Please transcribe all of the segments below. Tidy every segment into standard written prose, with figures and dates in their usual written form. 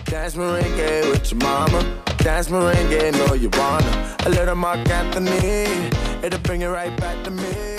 Dance merengue with your mama. Dance merengue, know you wanna. A little Mark Anthony, it'll bring it right back to me.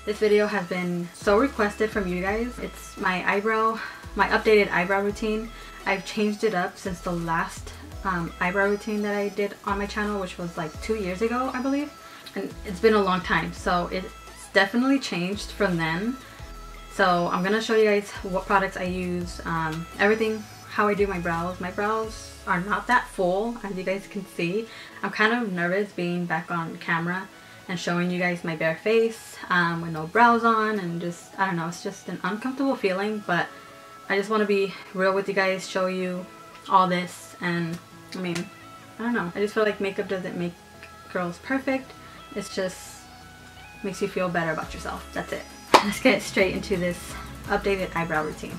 This video has been so requested from you guys. It's my updated eyebrow routine. I've changed it up since the last eyebrow routine that I did on my channel, which was like 2 years ago, I believe. And it's been a long time, so it's definitely changed from then. So I'm gonna show you guys what products I use, everything, how I do my brows. My brows are not that full, as you guys can see. I'm kind of nervous being back on camera and showing you guys my bare face with no brows on, and just, I don't know, it's just an uncomfortable feeling, but I just want to be real with you guys, show you all this. And I mean, I don't know, I just feel like makeup doesn't make girls perfect. It's just makes you feel better about yourself. That's it. Let's get straight into this updated eyebrow routine.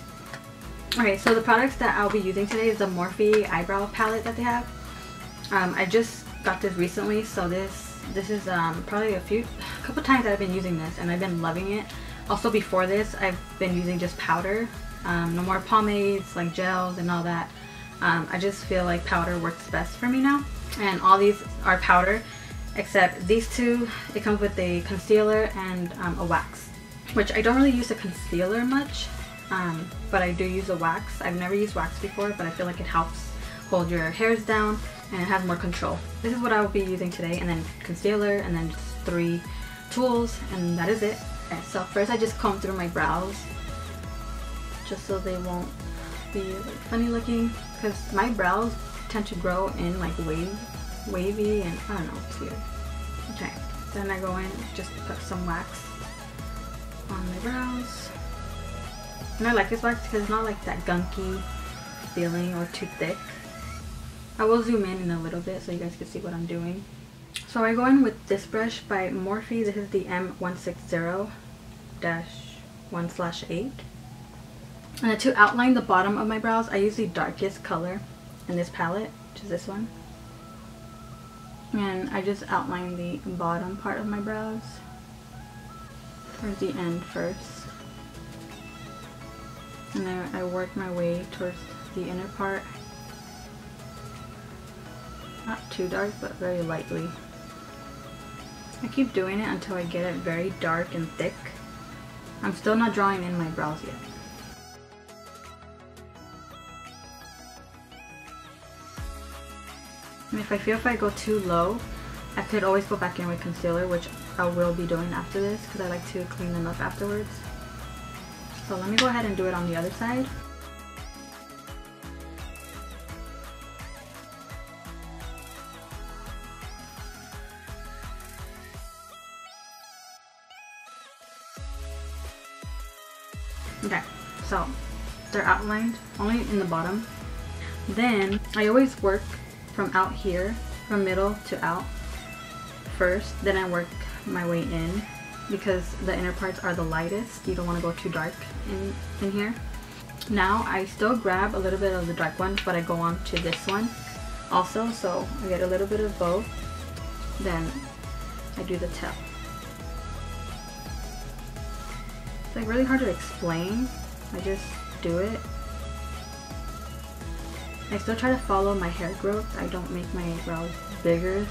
Okay, so the products that I'll be using today is the MORPHE eyebrow palette that they have. I just got this recently, so this is probably a couple times that I've been using this, and I've been loving it. Also before this, I've been using just powder, no more pomades like gels and all that. I just feel like powder works best for me now, and all these are powder except these two. It comes with a concealer and a wax, which I don't really use a concealer much, but I do use a wax. I've never used wax before, but I feel like it helps hold your hairs down and it has more control. This is what I will be using today, and then concealer, and then just 3 tools, and that is it. Okay, so first I just comb through my brows just so they won't be like funny looking, because my brows tend to grow in like wavy, and I don't know, it's weird. Okay, then I go in, just put some wax on my brows, and I like this wax because it's not like that gunky feeling or too thick. I will zoom in a little bit so you guys can see what I'm doing. So I go in with this brush by MORPHE. This is the M160-1/8. And to outline the bottom of my brows, I use the darkest color in this palette, which is this one. And I just outline the bottom part of my brows towards the end first. And then I work my way towards the inner part. Not too dark, but very lightly. I keep doing it until I get it very dark and thick. I'm still not drawing in my brows yet. And if I go too low, I could always go back in with concealer, which I will be doing after this because I like to clean them up afterwards. So let me go ahead and do it on the other side. Okay, so they're outlined only in the bottom. Then I always work from out here, from middle to out first, then I work my way in because the inner parts are the lightest. You don't want to go too dark in here. Now I still grab a little bit of the dark ones, but I go on to this one also, so I get a little bit of both. Then I do the tail. It's like really hard to explain. I just do it. I still try to follow my hair growth. I don't make my brows bigger.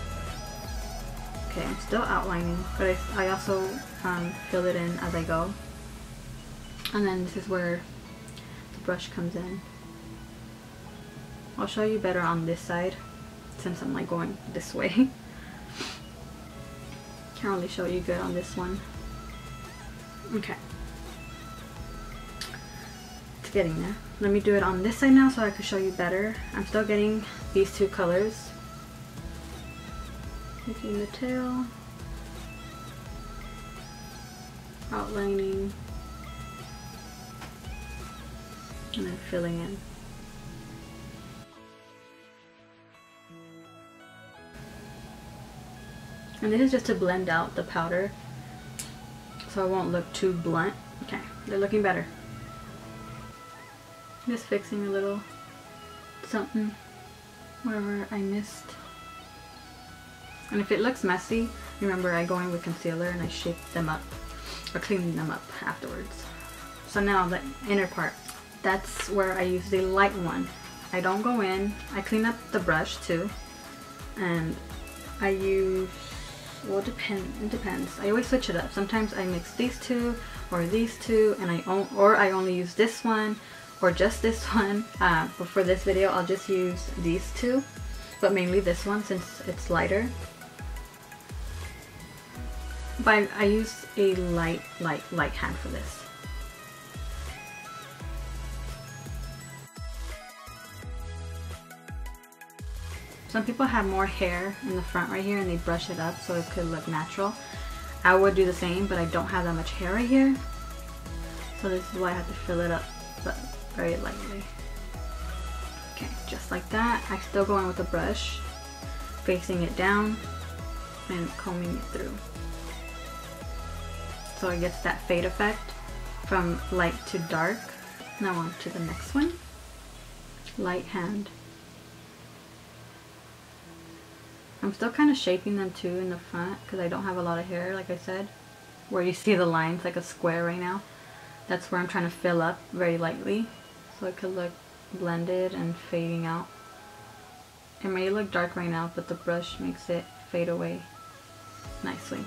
Okay, I'm still outlining, but I also fill it in as I go. And then this is where the brush comes in. I'll show you better on this side since I'm like going this way. Can't really show you good on this one. Okay. It's getting there. Let me do it on this side now so I can show you better. I'm still getting these 2 colors. Making the tail. Outlining. And then filling in. And this is just to blend out the powder so it won't look too blunt. Okay, they're looking better. Just fixing a little something wherever I missed. And if it looks messy, remember I go in with concealer and I shape them up or clean them up afterwards. so now the inner part, that's where I use the light one. I don't go in, I clean up the brush too, and I use, well, it depends. I always switch it up. Sometimes I mix these two or these two, and I only use this one or just this one. But for this video, I'll just use these two, but mainly this one since it's lighter. But I use a light hand for this. Some people have more hair in the front right here and they brush it up so it could look natural. I would do the same, but I don't have that much hair right here. So this is why I have to fill it up, but very lightly. Okay, just like that. I still go in with the brush, facing it down and combing it through. So it gets that fade effect from light to dark. Now on to the next one. Light hand. I'm still kind of shaping them too in the front because I don't have a lot of hair, like I said. Where you see the lines like a square right now. That's where I'm trying to fill up very lightly so it could look blended and fading out. It may look dark right now, but the brush makes it fade away nicely.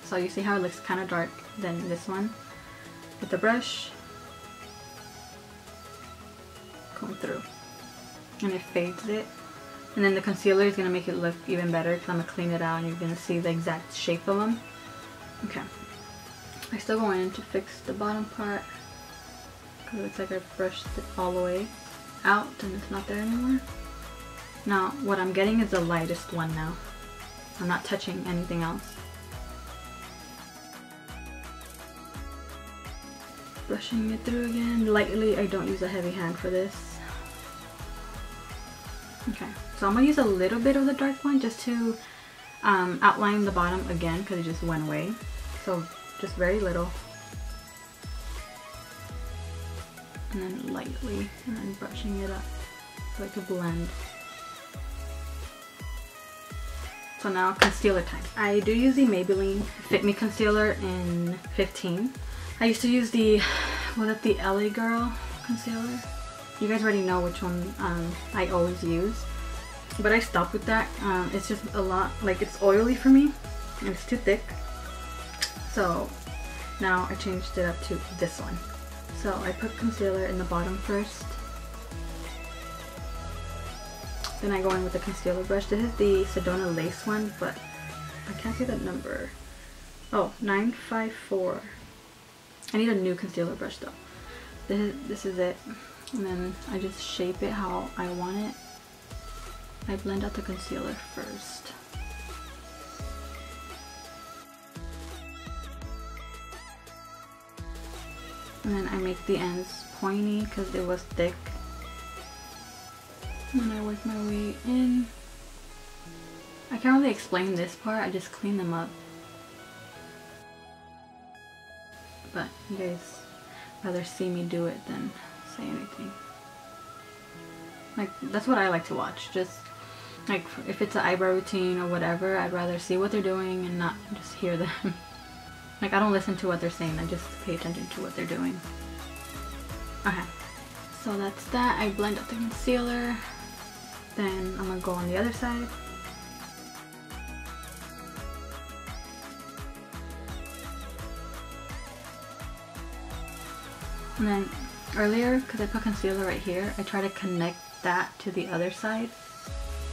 So you see how it looks kind of dark than this one. With the brush, going through, and it fades it. And then the concealer is going to make it look even better because I'm going to clean it out and you're going to see the exact shape of them. Okay. I still go in to fix the bottom part because it looks like I brushed it all the way out and it's not there anymore. Now what I'm getting is the lightest one now. I'm not touching anything else. Brushing it through again lightly. I don't use a heavy hand for this. Okay, so I'm gonna use a little bit of the dark one just to outline the bottom again because it just went away. So just very little, and then lightly, and then brushing it up so it could blend. So now concealer time. I do use the Maybelline Fit Me concealer in 15. I used to use the, was it the LA Girl concealer? You guys already know which one I always use. But I stopped with that. It's just a lot, like it's oily for me. And it's too thick. So now I changed it up to this one. So I put concealer in the bottom first. Then I go in with the concealer brush. This is the Sedona Lace one, but I can't see that number. Oh, 954. I need a new concealer brush though. This is it. And then I just shape it how I want it. I blend out the concealer first. And then I make the ends pointy because it was thick. And then I work my way in. I can't really explain this part, I just clean them up. But you guys rather see me do it than say anything. Like, that's what I like to watch. Just like if it's an eyebrow routine or whatever, I'd rather see what they're doing and not just hear them. Like, I don't listen to what they're saying, I just pay attention to what they're doing. Okay, so that's that. I blend out the concealer. Then I'm gonna go on the other side. And then earlier, because I put concealer right here, I try to connect that to the other side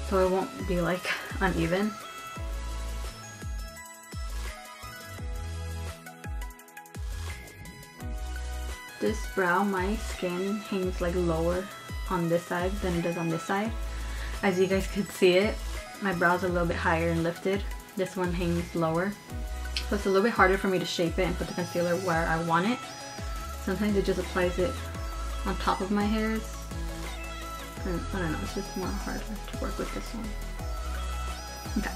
so it won't be like uneven. This brow, my skin hangs like lower on this side than it does on this side. As you guys could see it, my brow's a little bit higher and lifted. This one hangs lower. So it's a little bit harder for me to shape it and put the concealer where I want it. Sometimes it just applies it on top of my hairs. And I don't know, it's just more harder to work with this one. Okay.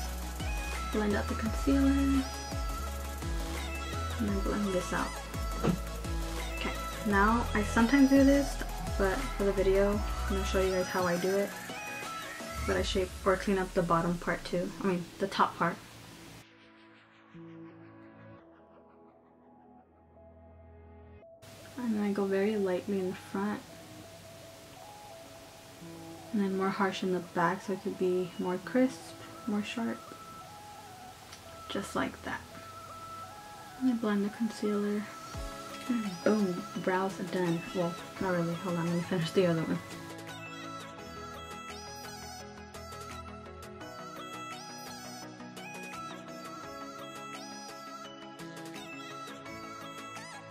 Blend out the concealer. And then blend this out. Okay. Now, I sometimes do this, but for the video, I'm going to show you guys how I do it. But I shape or clean up the bottom part too. I mean, the top part. And then I go very lightly in the front. And then more harsh in the back so it could be more crisp, more sharp. Just like that. And I blend the concealer. And boom, brows are done. Well, not really. Hold on, let me finish the other one.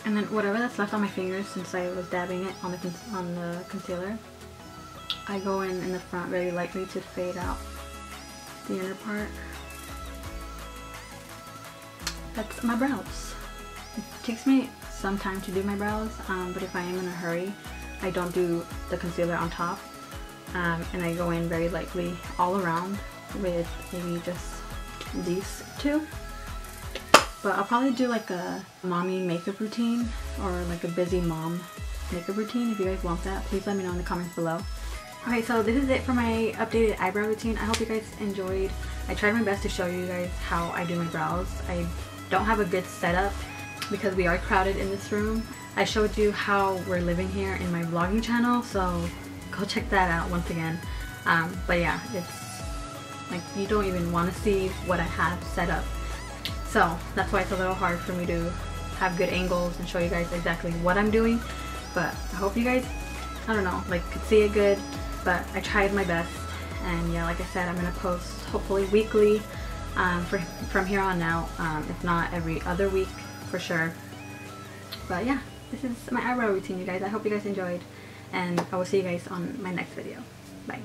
And then whatever that's left on my fingers, since I was dabbing it on the concealer, I go in the front very lightly to fade out the inner part. That's my brows. It takes me some time to do my brows, but if I am in a hurry, I don't do the concealer on top, and I go in very lightly all around with maybe just these two. But I'll probably do like a mommy makeup routine or like a busy mom makeup routine. If you guys want that, please let me know in the comments below. Okay, so this is it for my updated eyebrow routine. I hope you guys enjoyed. I tried my best to show you guys how I do my brows. I don't have a good setup because we are crowded in this room. I showed you how we're living here in my vlogging channel, so go check that out once again. But yeah, it's like you don't even want to see what I have set up. So that's why it's a little hard for me to have good angles and show you guys exactly what I'm doing. But I hope you guys, I don't know, like could see it good. But I tried my best. And yeah, like I said, I'm going to post hopefully weekly from here on out. If not every other week for sure. But yeah, this is my eyebrow routine, you guys. I hope you guys enjoyed. And I will see you guys on my next video. Bye.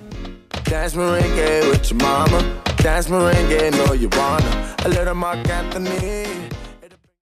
Dance merengue with your mama. Dance merengue, know you wanna. A little Mark Anthony.